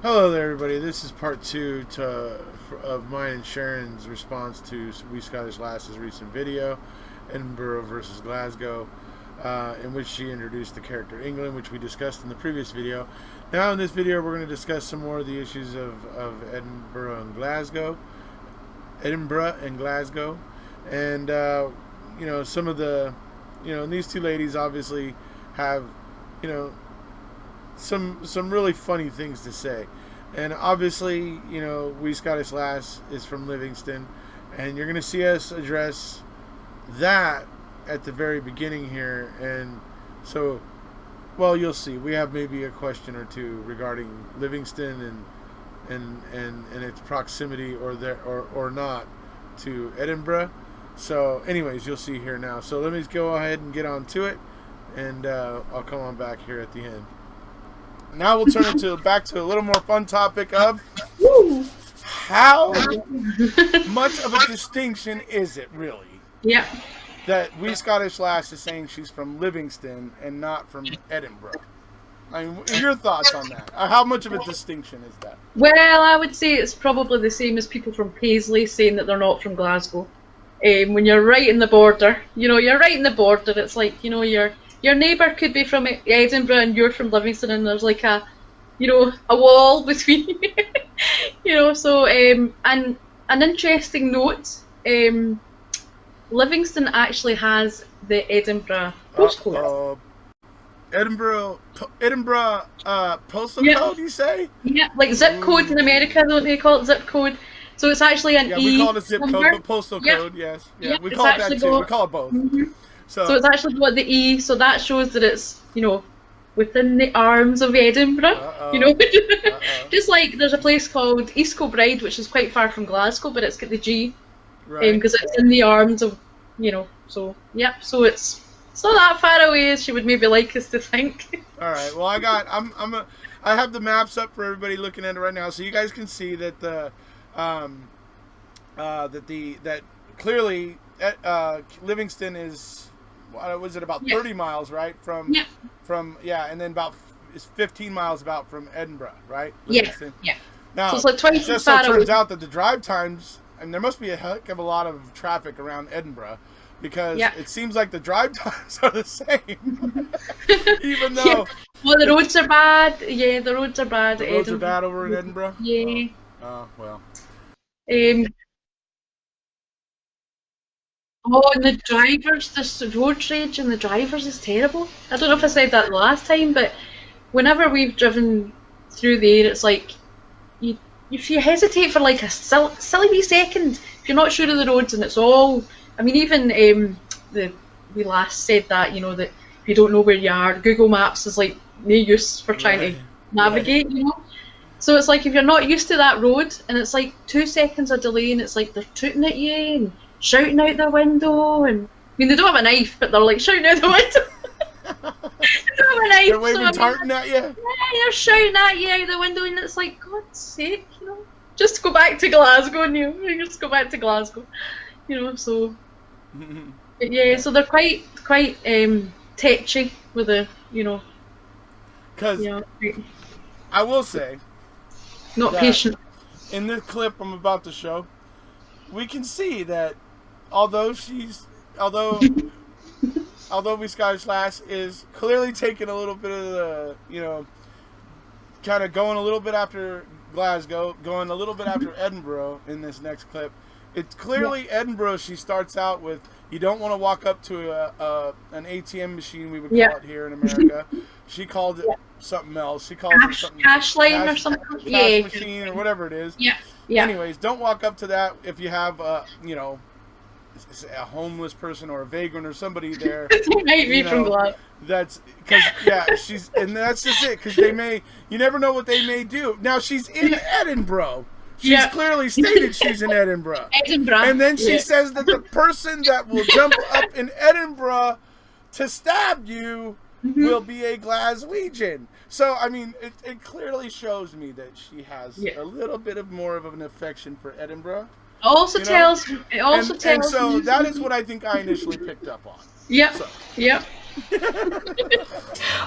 Hello there, everybody. This is part two of mine and Sharon's response to We Scottish Lass's recent video, Edinburgh versus Glasgow, in which she introduced the character England, which we discussed in the previous video. Now in this video, we're going to discuss some more of the issues of Edinburgh and Glasgow. And some of the, and these two ladies obviously have, some really funny things to say. And obviously, We Scottish Lass is from Livingston, and you're going to see us address that at the very beginning here. And so, well, you'll see. We have maybe a question or two regarding Livingston and its proximity or not to Edinburgh. So anyways, you'll see here now. So let me go ahead and get on to it, and I'll come on back here at the end. Now we'll turn it back to a little more fun topic of how much of a distinction is it really? Yeah. That We Scottish Lass is saying she's from Livingston and not from Edinburgh. I mean, your thoughts on that? How much of a distinction is that? Well, I would say it's probably the same as people from Paisley saying that they're not from Glasgow. When you're right in the border, you're right in the border. It's like, your neighbour could be from Edinburgh and you're from Livingston, and there's like a wall between you. So, and an interesting note, Livingston actually has the Edinburgh postcode. Edinburgh postal code, you say? Yeah, like zip code in America, don't they call it zip code? So it's actually an E. Yeah, we call it a zip number. code, but postal code, yes. Yeah, we call it that too. We call it both. Mm-hmm. So it's actually got the E, so that shows that it's, within the arms of Edinburgh. Just like there's a place called East Kilbride, which is quite far from Glasgow, but it's got the G, because it's in the arms of, so, yep, so it's not that far away as she would maybe like us to think. All right, well, I have the maps up for everybody looking at it right now, so you guys can see that that clearly Livingston is, was it about 30 miles, right? From and then about 15 miles about from Edinburgh, right? Livingston. Yeah. Now, so it's like 20 just so it turns out that the drive times, and there must be a heck of a lot of traffic around Edinburgh, because it seems like the drive times are the same. Even though... Yeah. Well, the roads are bad. Yeah, the roads are bad. The roads are bad over in Edinburgh? Yeah. Oh, well. And the drivers, this road rage and the drivers is terrible. I don't know if I said that the last time, but whenever we've driven through there, it's like, if you hesitate for like a silly wee second, if you're not sure of the roads, and it's all, I mean, even we last said that, that if you don't know where you are, Google Maps is like no use for trying to navigate, So it's like if you're not used to that road, and it's like 2 seconds of delay, and it's like they're tooting at you and shouting out the window, and I mean they don't have a knife, but they're like shouting out the window. They don't have a knife. They're waving tartan at you. Yeah, they're shouting at you out the window, and it's like, God's sake, just go back to Glasgow, and you just go back to Glasgow, So yeah, so they're quite tetchy with the, Because I will say, not patient. In this clip I'm about to show, we can see that although We Scottish Lass is clearly taking a little bit of the, kind of going a little bit after Glasgow, going a little bit after Edinburgh in this next clip. It's clearly Edinburgh. She starts out with, you don't want to walk up to an ATM machine, we would call it here in America. She called it something else. She calls it something, cash line or something. Cash machine or whatever it is. Yeah. Anyways, don't walk up to that if you have a homeless person or a vagrant or somebody there. It might be from Glasgow. That's because and that's just it, because you never know what they may do. Now she's in Edinburgh. She's clearly stated she's in Edinburgh. And then she says that the person that will jump up in Edinburgh to stab you will be a Glaswegian. So, I mean, it clearly shows me that she has a little bit of more of an affection for Edinburgh. Also tells and so that is what I think I initially picked up on. Yep. So, Yep.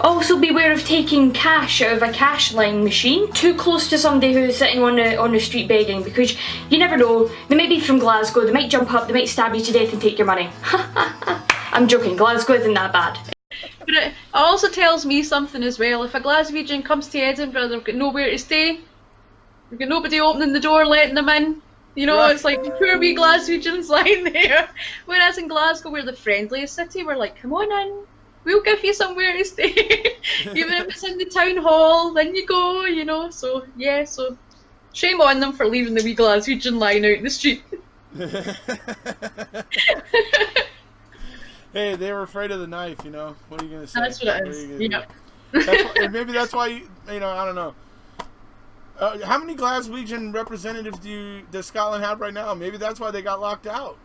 Also, beware of taking cash out of a cash line machine too close to somebody who's sitting on the street begging, because you never know. They might be from Glasgow. They might jump up. They might stab you to death and take your money. I'm joking. Glasgow isn't that bad. But it also tells me something as well. If a Glaswegian comes to Edinburgh, they've got nowhere to stay. They've got nobody opening the door, letting them in. You know, It's like poor wee Glaswegians lying there. Whereas in Glasgow, we're the friendliest city. We're like, come on in. We'll give you somewhere to stay. Even if it's in the town hall, then you go, you know. So, yeah, so shame on them for leaving the wee Glaswegian lying out in the street. Hey, they were afraid of the knife, you know. What are you going to say? That's what it is. Yeah. Maybe that's why, I don't know. How many Glaswegian representatives does Scotland have right now? Maybe that's why they got locked out.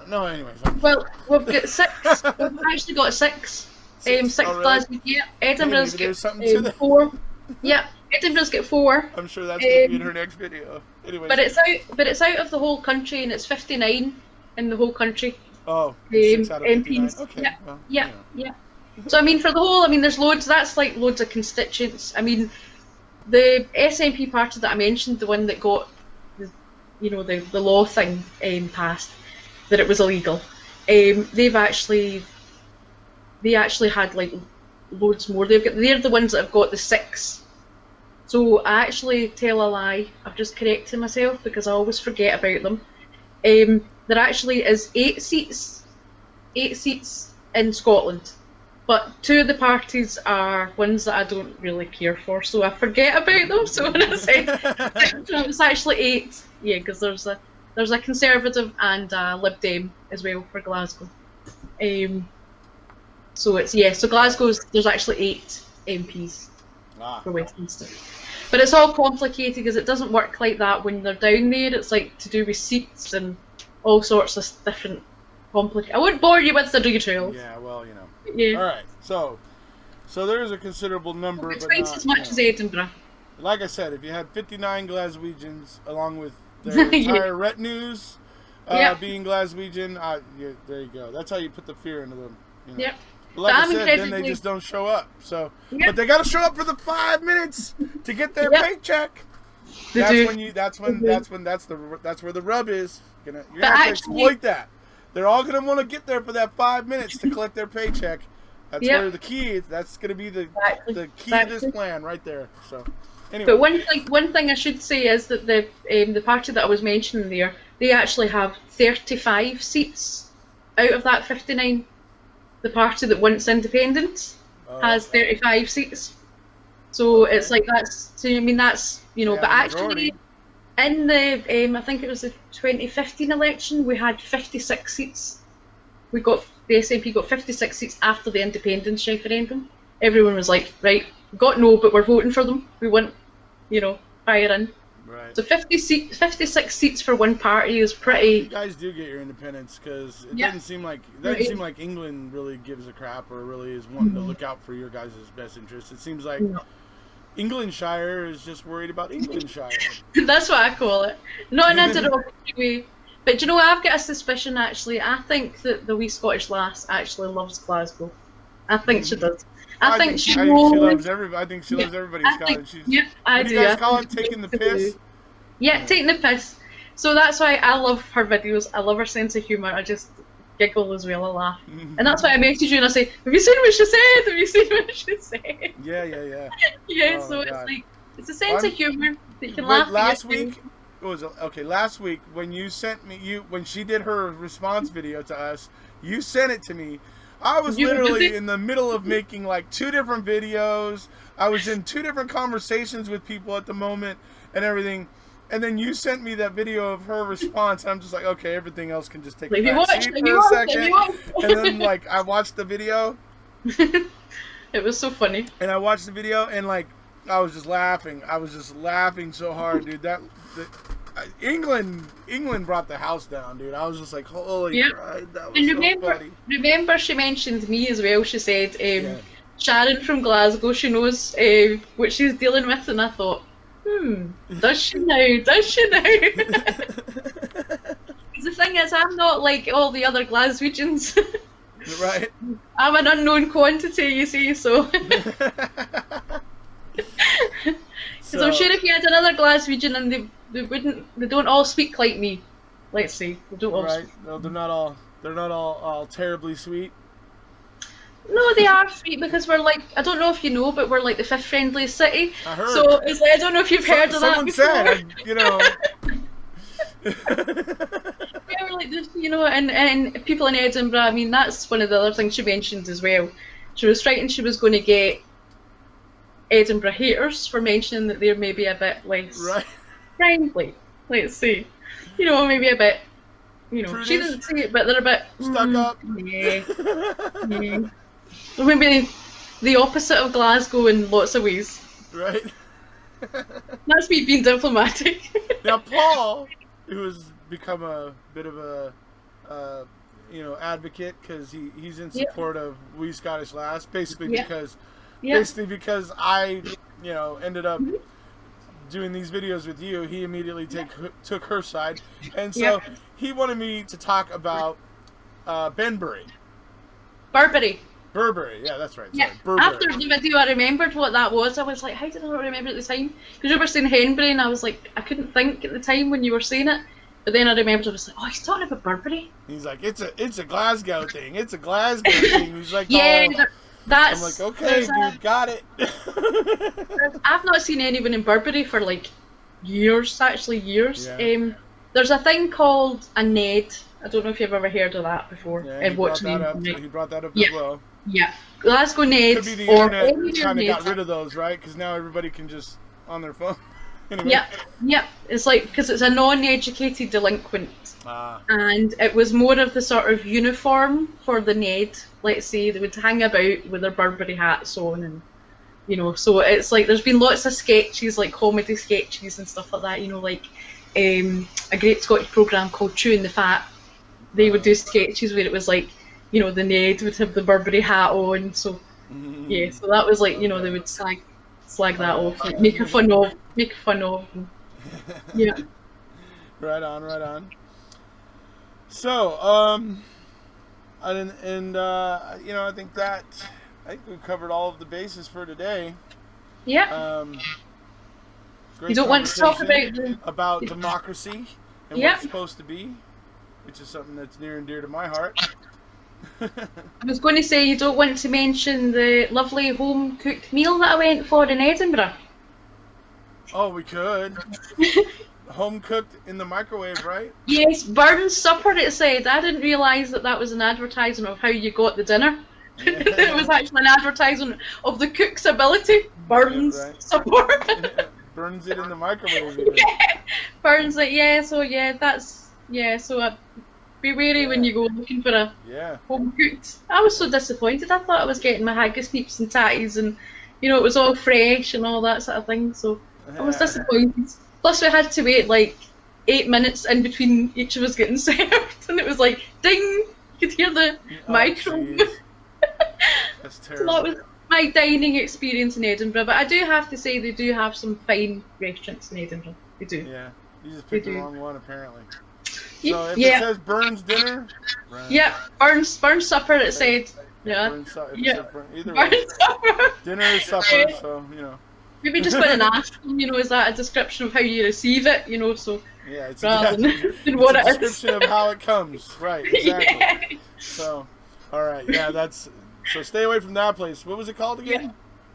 No, anyways. Well, we've got 6. We've actually got 6. 6 Glaswegian. Yeah, Edinburgh's got 4. Yeah, Edinburgh's got 4. I'm sure that's going to be in her next video. Anyways. But it's out of the whole country, and it's 59 in the whole country. Oh, 6 out of 59. MPs. Okay. Yeah, well, yeah. So I mean, for the whole, there's loads. That's like loads of constituents. I mean, the SNP party that I mentioned, the one that got, the law thing passed, that it was illegal. They actually had like loads more. They're the ones that have got the 6. So I actually tell a lie. I've just corrected myself because I always forget about them. There actually is 8 seats in Scotland, but 2 of the parties are ones that I don't really care for, so I forget about them. So when I say it's actually 8, yeah, because there's a Conservative and a Lib Dem as well for Glasgow. So there's actually 8 MPs for Westminster. But it's all complicated because it doesn't work like that when they're down there. It's like to do with seats and all sorts of different complicated. I won't bore you with the details. Yeah, well, Yeah. All right, so there's a considerable number, It's but twice not, as much as Edinburgh. Like I said, if you had 59 Glaswegians along with their entire retinues being Glaswegian, there you go. That's how you put the fear into them. Yep. But like I said, then they just don't show up. So, but they got to show up for the 5 minutes to get their paycheck. That's where the rub is. You're gonna have to exploit that. They're all gonna want to get there for that 5 minutes to collect their paycheck. That's where the key is. That's gonna be the key to this plan right there. So, anyway. But one thing I should say is that the party that I was mentioning there, they actually have 35 seats out of that 59. The party that wants independence has 35 seats. So it's like that's but actually in the I think it was the 2015 election, we had 56 seats. The SNP got 56 seats after the independence referendum. Everyone was like, right, got no, but we're voting for them. We want, fire in. Right. So 56 seats for one party is pretty. You guys do get your independence because it doesn't seem like England really gives a crap or really is wanting to look out for your guys' best interests. It seems like Englandshire is just worried about Englandshire. That's what I call it. Not in a derogatory way. But I've got a suspicion actually. I think that the wee Scottish lass actually loves Glasgow. I think she does. I think she loves everybody. I think she loves everybody in Scotland. I do. You guys call it taking the piss? Yeah, taking the piss. So that's why I love her videos. I love her sense of humour. I just giggle as well. I laugh. And that's why I message you and I say, have you seen what she said? Have you seen what she said? Yeah. Yeah, so it's like, it's a sense of humour that you can laugh at. Last week, last week when you sent me, when she did her response video to us, you sent it to me. I was literally in the middle of making like 2 different videos. I was in 2 different conversations with people at the moment and everything. And then you sent me that video of her response. And I'm just like, okay, everything else can just take a back seat for a second. And then I watched the video. It was so funny. And I watched the video and I was just laughing. I was just laughing so hard, dude. England brought the house down, dude. I was just like, holy crap, that was so funny. Remember, she mentioned me as well. She said, Sharon from Glasgow, she knows what she's dealing with, and I thought, does she now? Does she now? The thing is, I'm not like all the other Glaswegians. Right. I'm an unknown quantity, you see, so. Because I'm sure if you had another Glaswegian and they don't all speak like me. Let's say they don't all. Right. No, they're not all terribly sweet. No, they are sweet because we're like, I don't know if you know, but we're like the fifth friendliest city. I heard. So it's like, I don't know if you've heard of that Someone before. said, you know. Yeah, we're like this, you know, and people in Edinburgh. I mean, that's one of the other things she mentioned as well. She was frightened she was going to get Edinburgh haters for mentioning that they're maybe a bit less friendly. Let's see, you know, maybe a bit. You know, Prudish. She didn't say it, but they're a bit stuck up. Yeah. Maybe the opposite of Glasgow in lots of ways. Right. That's me being diplomatic. Now, Paul, who has become a bit of a, advocate because he's in support of We Scottish Lass, basically because I, ended up doing these videos with you. He immediately took her side, and so he wanted me to talk about Benbury. Burberry, yeah, that's right. Yeah. After the video, I remembered what that was. I was like, how did I not remember at the time? Because you were saying Henbury, and I was like, I couldn't think at the time when you were saying it. But then I remembered, I was like, oh, he's talking about Burberry. He's like, it's a Glasgow thing. It's a Glasgow thing. He's like, that's. I'm like, okay, dude, got it. I've not seen anyone in Burberry for like years, actually years. Yeah. There's a thing called a Ned. I don't know if you've ever heard of that before. Yeah, he brought that up as well. Yeah, Glasgow Neds. Could be the internet kind of got rid of those, right? Because now everybody can just on their phone. Anyway. Yep. It's like, because it's a non-educated delinquent, and it was more of the sort of uniform for the Ned. Let's say they would hang about with their Burberry hats on, and so it's like there's been lots of sketches, like comedy sketches and stuff like that. Like a great Scottish programme called Chewing the Fat. They would do sketches where it was like, the Ned would have the Burberry hat on, so so that was like, they would slag that off, like make fun of. Yeah. Right on. So, I think we've covered all of the bases for today. Yeah. Great you don't want to talk about democracy and what it's supposed to be, which is something that's near and dear to my heart. I was going to say, you don't want to mention the lovely home-cooked meal that I went for in Edinburgh. Oh, we could. Home-cooked in the microwave, right? Yes, Burns Supper, it said. I didn't realise that was an advertisement of how you got the dinner. It was actually an advertisement of the cook's ability. Burns Supper. Burns it in the microwave. Burns it, so be wary when you go looking for a home cooked. I was so disappointed. I thought I was getting my haggis, neeps and tatties, and it was all fresh and all that sort of thing. So I was disappointed. Plus we had to wait like 8 minutes in between each of us getting served, and it was like ding. You could hear the micro. That's terrible. So that was my dining experience in Edinburgh. But I do have to say they do have some fine restaurants in Edinburgh. They do. Yeah, you just picked the wrong one apparently. So if it says Burns dinner, Burns supper. It said, Burns supper. Either Burns way, supper. Dinner is supper. So Maybe just when and ask them, is that a description of how you receive it? So it's rather than it's what a it is. description of how it comes. Right. Exactly. Yeah. So, all right. Yeah, so stay away from that place. What was it called again? Yeah.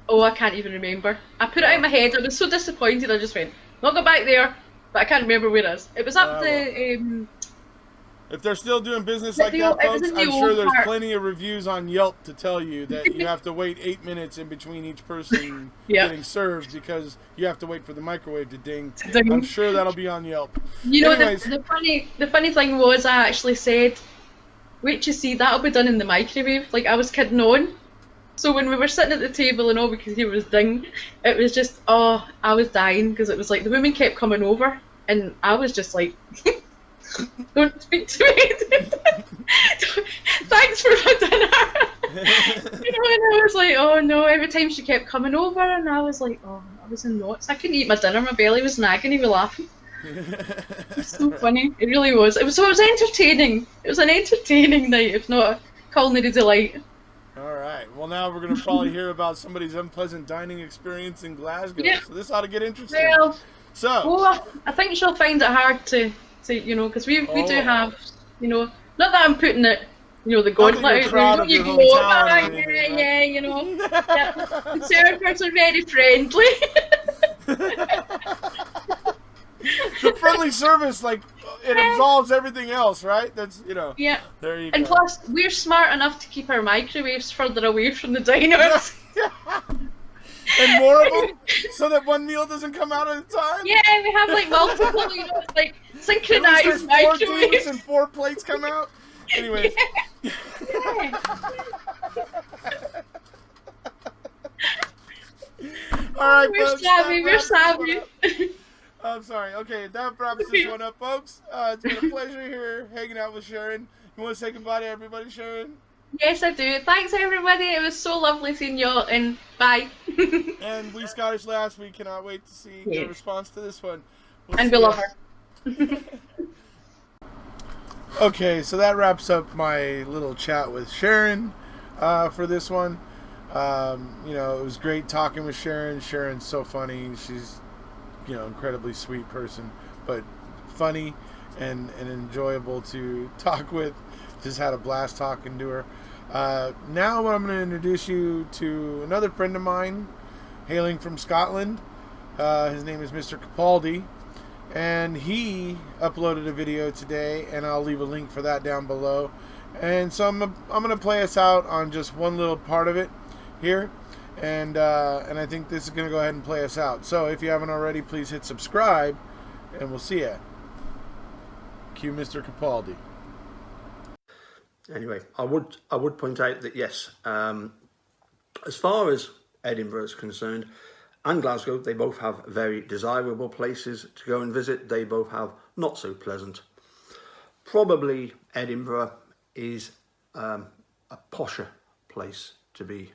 Oh, I can't even remember. I put it out of my head. I was so disappointed. I just went, not go back there. But I can't remember where it is. It was up if they're still doing business like that, folks, I'm sure there's plenty of reviews on Yelp to tell you that you have to wait 8 minutes in between each person getting served because you have to wait for the microwave to ding. I'm sure that'll be on Yelp. The funny thing was I actually said, wait you see, that'll be done in the microwave. Like, I was kidding on. So when we were sitting at the table and all we could hear was ding, it was just, I was dying because it was like the women kept coming over and I was just like, don't speak to me. Thanks for my dinner. And I was like, oh no, every time she kept coming over and I was like, I was in knots. I couldn't eat my dinner, my belly was in agony with laughing. It was so funny, it really was. It was entertaining. It was an entertaining night, if not a culinary delight. All right. Well, now we're going to probably hear about somebody's unpleasant dining experience in Glasgow. Yeah. So this ought to get interesting. Well, So, oh, I think she'll find it hard to because we do have, not that I'm putting it, the gauntlet you're out there, proud of you your go, hometown or "Ah, anything, yeah, right?" yeah, the servers are very friendly. the friendly service, like, it absolves everything else, right? That's, Yeah. there you And go. plus, we're smart enough to keep our microwaves further away from the diners. And more of them, so that one meal doesn't come out at a time? Yeah, we have like multiple, it's like At least synchronized there's 4 microwaves. dishes and 4 plates come out? Anyways. Yeah. All right, We're folks. savvy, we're savvy. I'm sorry. Okay, that wraps this one up, folks. It's been a pleasure here hanging out with Sharon. You want to say goodbye to everybody, Sharon? Yes, I do. Thanks, everybody. It was so lovely seeing you all, and bye. And we Scottish Lass, we cannot wait to see your response to this one. And we love her. Okay, so that wraps up my little chat with Sharon for this one. It was great talking with Sharon. Sharon's so funny. She's, incredibly sweet person, but funny and enjoyable to talk with. Just had a blast talking to her. Now I'm going to introduce you to another friend of mine hailing from Scotland. His name is Mr. Capaldi, and he uploaded a video today, and I'll leave a link for that down below. And so I'm going to play us out on just one little part of it here, and I think this is going to go ahead and play us out. So if you haven't already, please hit subscribe, and we'll see ya. Cue Mr. Capaldi. Anyway, I would point out that yes, as far as Edinburgh is concerned, and Glasgow, they both have very desirable places to go and visit. They both have not so pleasant. Probably Edinburgh is a posher place to be.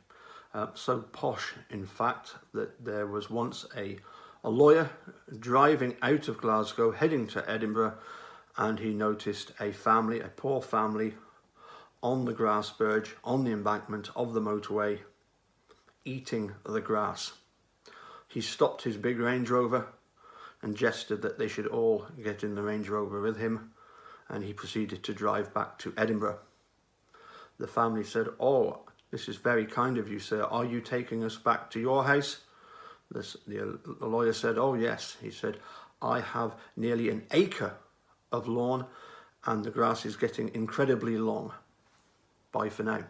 So posh, in fact, that there was once a lawyer driving out of Glasgow, heading to Edinburgh, and he noticed a poor family, on the grass verge, on the embankment of the motorway, eating the grass. He stopped his big Range Rover and gestured that they should all get in the Range Rover with him, and he proceeded to drive back to Edinburgh. The family said, "Oh, this is very kind of you, sir. Are you taking us back to your house?" The lawyer said, "Oh yes." He said, "I have nearly an acre of lawn and the grass is getting incredibly long. Bye for now."